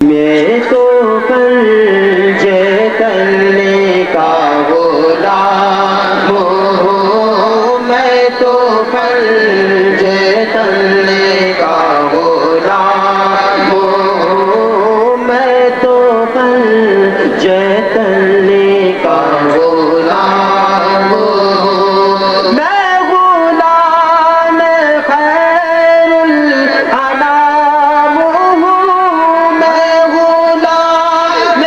میں تو پنج تلنے کا غلام ہوں، میں تو پنج تلنے کا غلام ہوں، میں تو پنج تلنے کا غلام ہوں، میں غلام خیر الانام ہوں، میں غلام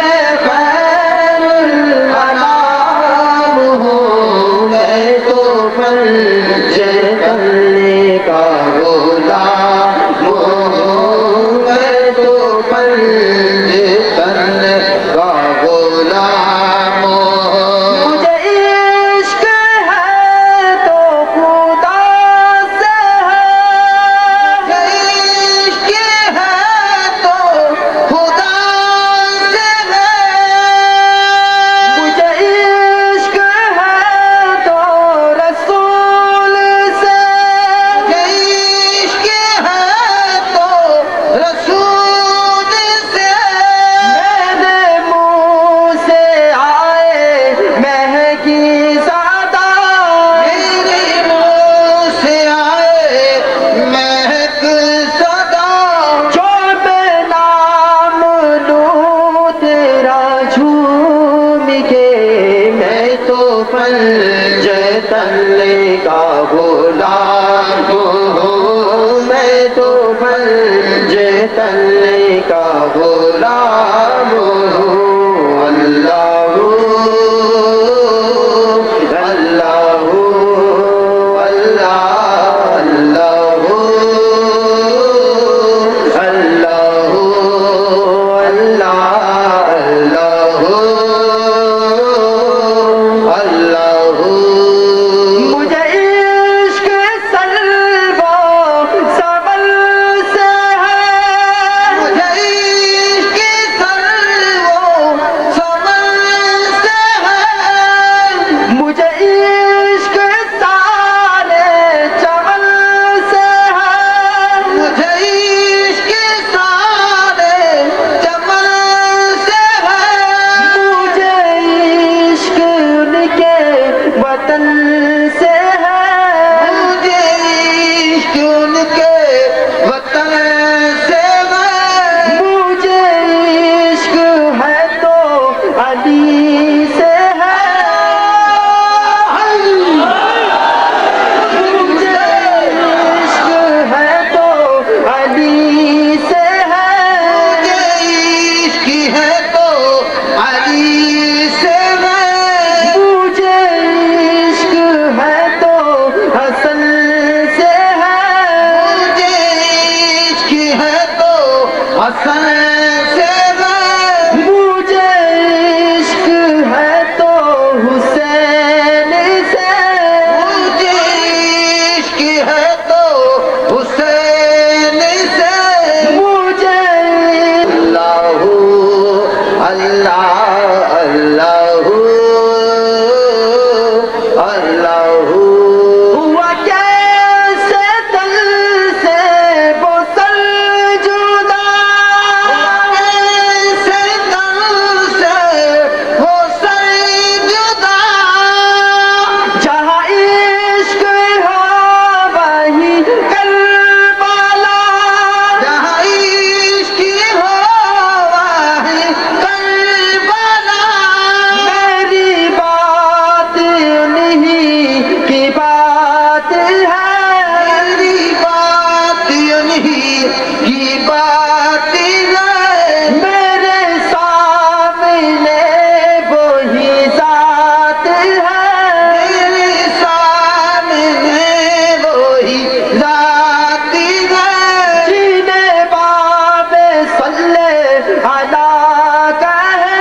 خیر الانام ہوں، میں تو پنج تلنے کا غلام ہوں، میں تو پنج تلنے کا غلام ہوں، مجھے عشق ہے تو خدا سے ہے، عشق ہے تو خدا سے ہے، مجھے عشق ہے تو رسول سے، عشق ہے تو رسول سے، میرے منہ سے آئے مہکی صدا، میرے منہ سے آئے مہک صدا، جو میں نام لوں تیرا جھوم کے، میں تو پنج تلنے کا غلام ہوں، میں تو پنج تلنے کا غلام ہوں، اللہ اللہ اللہ اللہ اللہ اللہ اللہ، مجھے عشق سلو سبل سے ہے، مجھے عشق سلو سبل سے ہے، مجھے عشق سارے چمن سے ہے، مجھے عشق سارے چمن سے ہے، مجھے عشق ان کے وطن سے ہے، مجھے عشق ان کے وطن سے ہے، مجھے عشق ہے تو علی سے ہے، مجھے عشق ہے تو علی سے ہے، مجھے عشق ہے تو علی سے ہے، مجھے عشق ہے تو حسن سے ہے، مجھے عشق ہے تو حسن سے ہے، مجھے عشق ہے تو حسین سے، مجھے عشق ہے تو حسین سے، مجھے اللہ اللہ اللہ اللہ، ہوا کیسے دل سے وہ سر جدا، کیسے دل سے وہ سر جدا، جہاں عشق ہو وہیں کربلا، جہاں عشق ہو وہیں کربلا، میری بات انہی کی بات ہے، میری بات انہی کی بات ہے، میرے سامنے وہی ذات ہے، میرے سامنے وہی ذات ہے، جنہیں باب صلی علیہ کہے،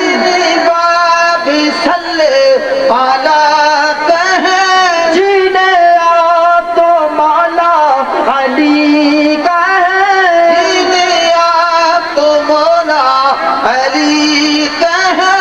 جنہیں باب صلی علیہ کہے، جنہیں آپ تو مولا علی کہے، جنہیں آپ تو مولا علی کہے،